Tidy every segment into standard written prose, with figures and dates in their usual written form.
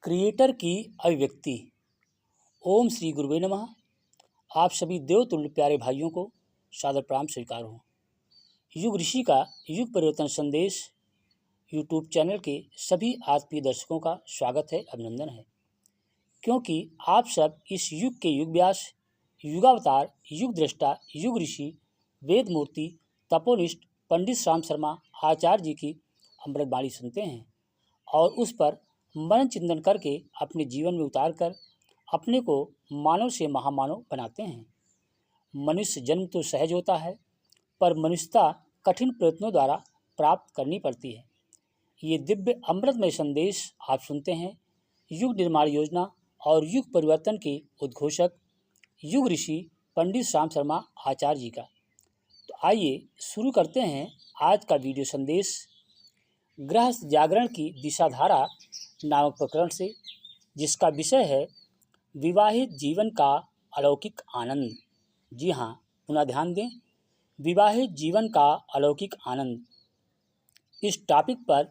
Creator की अभिव्यक्ति। ओम श्री गुरुवे नमः। आप सभी देवतुल्य प्यारे भाइयों को सादर प्रणाम स्वीकार हो। युग ऋषि का युग परिवर्तन संदेश यूट्यूब चैनल के सभी आत्मीय दर्शकों का स्वागत है, अभिनंदन है, क्योंकि आप सब इस युग के युग व्यास, युगावतार, युग दृष्टा, युग ऋषि, वेद मूर्ति, तपोनिष्ठ पंडित श्याम शर्मा आचार्य जी की अमृतवाणी सुनते हैं और उस पर मनन चिंतन करके अपने जीवन में उतार कर अपने को मानव से महामानव बनाते हैं। मनुष्य जन्म तो सहज होता है, पर मनुष्यता कठिन प्रयत्नों द्वारा प्राप्त करनी पड़ती है। ये दिव्य अमृतमय संदेश आप सुनते हैं युग निर्माण योजना और युग परिवर्तन के उद्घोषक युग ऋषि पंडित श्याम शर्मा आचार्य जी का। तो आइए शुरू करते हैं आज का वीडियो संदेश गृहस्थ जागरण की दिशाधारा नामक प्रकरण से, जिसका विषय है विवाहित जीवन का अलौकिक आनंद। जी हाँ, पुनः ध्यान दें, विवाहित जीवन का अलौकिक आनंद। इस टॉपिक पर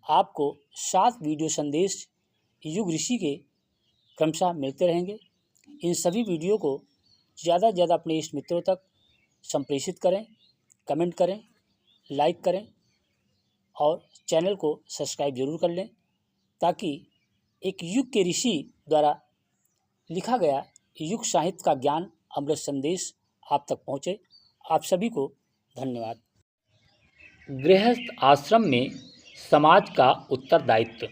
आपको 7 वीडियो संदेश युग ऋषि के क्रमशः मिलते रहेंगे। इन सभी वीडियो को ज़्यादा से ज़्यादा अपने इष्ट मित्रों तक संप्रेषित करें, कमेंट करें, लाइक करें और चैनल को सब्सक्राइब जरूर कर लें, ताकि एक युग के ऋषि द्वारा लिखा गया युग साहित्य का ज्ञान अमृत संदेश आप तक पहुँचे। आप सभी को धन्यवाद। गृहस्थ आश्रम में समाज का उत्तरदायित्व।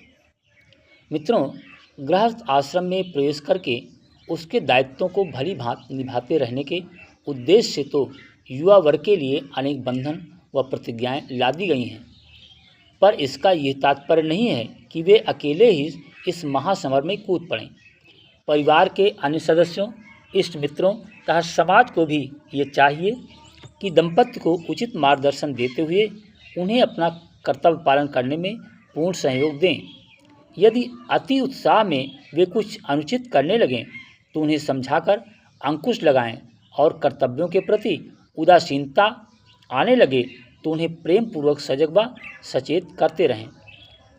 मित्रों, गृहस्थ आश्रम में प्रवेश करके उसके दायित्वों को भली भांति निभाते रहने के उद्देश्य से तो युवा वर्ग के लिए अनेक बंधन व प्रतिज्ञाएं लादी गई हैं, पर इसका ये तात्पर्य नहीं है कि वे अकेले ही इस महासमर में कूद पड़ें। परिवार के अन्य सदस्यों, इष्ट मित्रों तथा समाज को भी ये चाहिए कि दंपत्ति को उचित मार्गदर्शन देते हुए उन्हें अपना कर्तव्य पालन करने में पूर्ण सहयोग दें। यदि अति उत्साह में वे कुछ अनुचित करने लगें तो उन्हें समझाकर अंकुश लगाएं और कर्तव्यों के प्रति उदासीनता आने लगे तो उन्हें प्रेम पूर्वक सजग व सचेत करते रहें।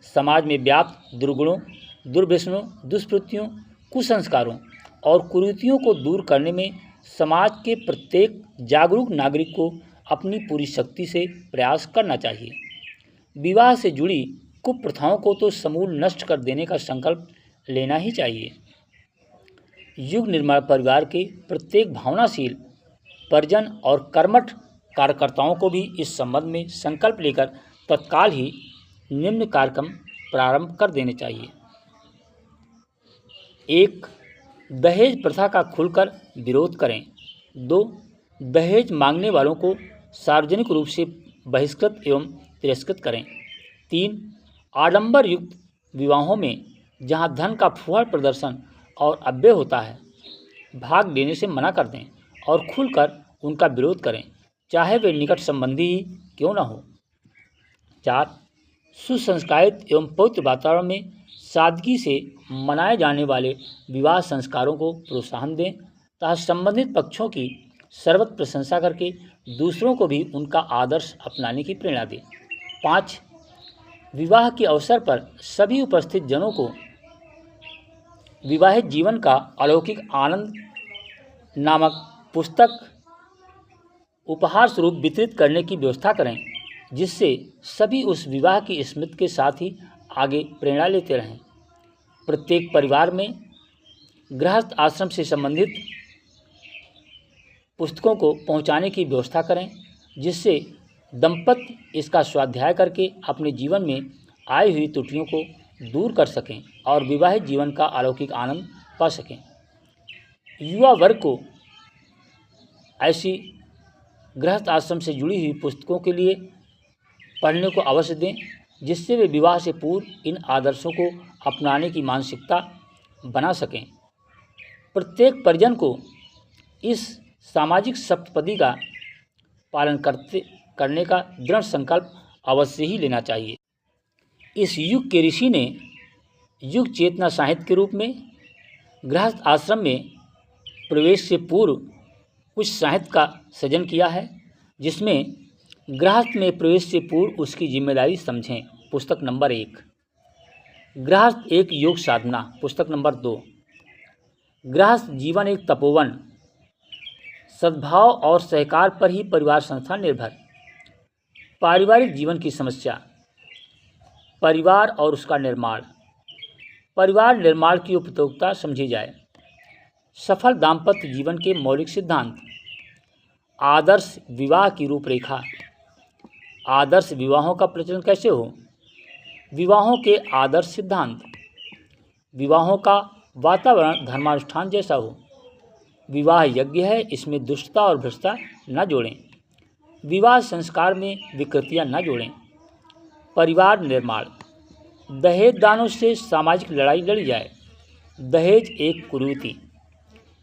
समाज में व्याप्त दुर्गुणों, दुर्व्यसनों, दुष्प्रवृत्तियों, कुसंस्कारों और कुरीतियों को दूर करने में समाज के प्रत्येक जागरूक नागरिक को अपनी पूरी शक्ति से प्रयास करना चाहिए। विवाह से जुड़ी कुप्रथाओं को तो समूल नष्ट कर देने का संकल्प लेना ही चाहिए। युग निर्माण परिवार के प्रत्येक भावनाशील परिजन और कर्मठ कार्यकर्ताओं को भी इस संबंध में संकल्प लेकर तत्काल ही निम्न कार्यक्रम प्रारंभ कर देने चाहिए। 1. दहेज प्रथा का खुलकर विरोध करें। 2. दहेज मांगने वालों को सार्वजनिक रूप से बहिष्कृत एवं तिरस्कृत करें। 3. आडंबर युक्त विवाहों में जहां धन का फुहड़ प्रदर्शन और अव्यय होता है, भाग लेने से मना कर दें और खुलकर उनका विरोध करें, चाहे वे निकट संबंधी ही क्यों न हो। 4. सुसंस्कारित एवं पवित्र वातावरण में सादगी से मनाए जाने वाले विवाह संस्कारों को प्रोत्साहन दें तथा संबंधित पक्षों की सर्वत्र प्रशंसा करके दूसरों को भी उनका आदर्श अपनाने की प्रेरणा दें। 5. विवाह के अवसर पर सभी उपस्थित जनों को विवाहित जीवन का अलौकिक आनंद नामक पुस्तक उपहार स्वरूप वितरित करने की व्यवस्था करें, जिससे सभी उस विवाह की स्मृति के साथ ही आगे प्रेरणा लेते रहें। प्रत्येक परिवार में गृहस्थ आश्रम से संबंधित पुस्तकों को पहुंचाने की व्यवस्था करें, जिससे दंपत्ति इसका स्वाध्याय करके अपने जीवन में आई हुई त्रुटियों को दूर कर सकें और विवाहित जीवन का अलौकिक आनंद पा सकें। युवा वर्ग को ऐसी गृहस्थ आश्रम से जुड़ी हुई पुस्तकों के लिए पढ़ने को अवश्य दें, जिससे वे विवाह से पूर्व इन आदर्शों को अपनाने की मानसिकता बना सकें। प्रत्येक परिजन को इस सामाजिक सप्तपदी का पालन करने का दृढ़ संकल्प अवश्य ही लेना चाहिए। इस युग के ऋषि ने युग चेतना साहित्य के रूप में गृहस्थ आश्रम में प्रवेश से पूर्व कुछ साहित्य का सृजन किया है, जिसमें गृहस्थ में प्रवेश से पूर्व उसकी जिम्मेदारी समझें पुस्तक नंबर 1। गृहस्थ एक योग साधना, पुस्तक नंबर 2। गृहस्थ जीवन एक तपोवन, सद्भाव और सहकार पर ही परिवार संस्था निर्भर। पारिवारिक जीवन की समस्या, परिवार और उसका निर्माण। परिवार निर्माण की उपयोगिता समझी जाए। सफल दाम्पत्य जीवन के मौलिक सिद्धांत। आदर्श विवाह की रूपरेखा। आदर्श विवाहों का प्रचलन कैसे हो। विवाहों के आदर्श सिद्धांत। विवाहों का वातावरण धर्मानुष्ठान जैसा हो। विवाह यज्ञ है, इसमें दुष्टता और भ्रष्टता न जोड़ें। विवाह संस्कार में विकृतियां न जोड़ें। परिवार निर्माण। दहेज दानों से सामाजिक लड़ाई लड़ी जाए। दहेज एक कुरीति।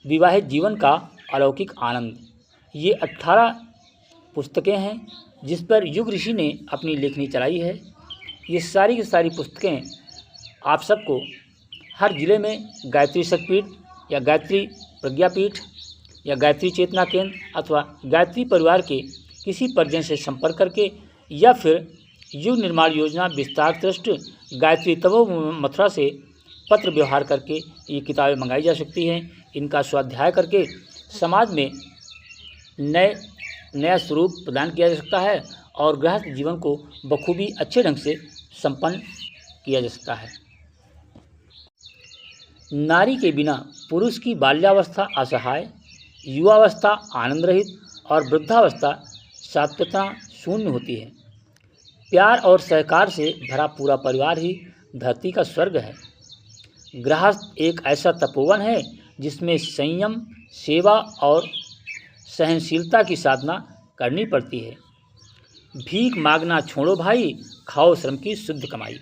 विवाहित जीवन का अलौकिक आनंद। ये 18 पुस्तकें हैं जिस पर युग ऋषि ने अपनी लेखनी चलाई है। ये सारी की सारी पुस्तकें आप सबको हर जिले में गायत्री शक्तिपीठ या गायत्री प्रज्ञापीठ या गायत्री चेतना केंद्र अथवा गायत्री परिवार के किसी परिजन से संपर्क करके या फिर युग निर्माण योजना विस्तार ट्रस्ट गायत्री तपो मथुरा से पत्र व्यवहार करके ये किताबें मंगाई जा सकती हैं। इनका स्वाध्याय करके समाज में नया स्वरूप प्रदान किया जा सकता है और गृहस्थ जीवन को बखूबी अच्छे ढंग से संपन्न किया जा सकता है। नारी के बिना पुरुष की बाल्यावस्था असहाय, युवावस्था आनंद रहित और वृद्धावस्था सात्विकता शून्य होती है। प्यार और सहकार से भरा पूरा परिवार ही धरती का स्वर्ग है। गृहस्थ एक ऐसा तपोवन है जिसमें संयम, सेवा और सहनशीलता की साधना करनी पड़ती है। भीख मांगना छोड़ो भाई, खाओ श्रम की शुद्ध कमाई।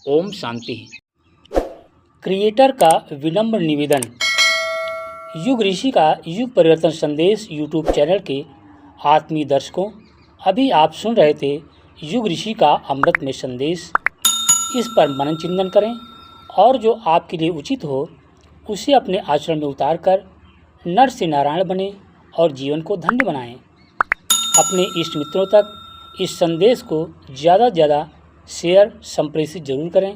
ओम शांति। क्रिएटर का विनम्र निवेदन। युग ऋषि का युग परिवर्तन संदेश यूट्यूब चैनल के आत्मीय दर्शकों, अभी आप सुन रहे थे युग ऋषि का अमृत में संदेश। इस पर मनन चिंतन करें और जो आपके लिए उचित हो उसे अपने आचरण में उतार कर नर से नारायण बने और जीवन को धन्य बनाएं। अपने इष्ट मित्रों तक इस संदेश को ज़्यादा से ज़्यादा शेयर संप्रेषित जरूर करें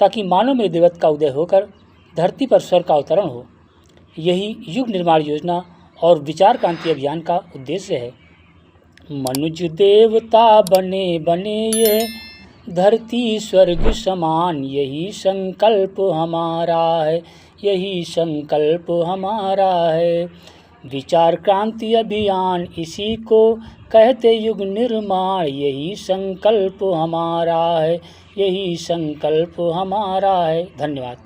ताकि मानव में देवत्व का उदय होकर धरती पर स्वर्ग का अवतरण हो। यही युग निर्माण योजना और विचार क्रांति अभियान का उद्देश्य है। मनुष्य देवता बने बने ये धरती स्वर्ग समान, यही संकल्प हमारा है, यही संकल्प हमारा है। विचार क्रांति अभियान इसी को कहते युग निर्माण, यही संकल्प हमारा है, यही संकल्प हमारा है। धन्यवाद।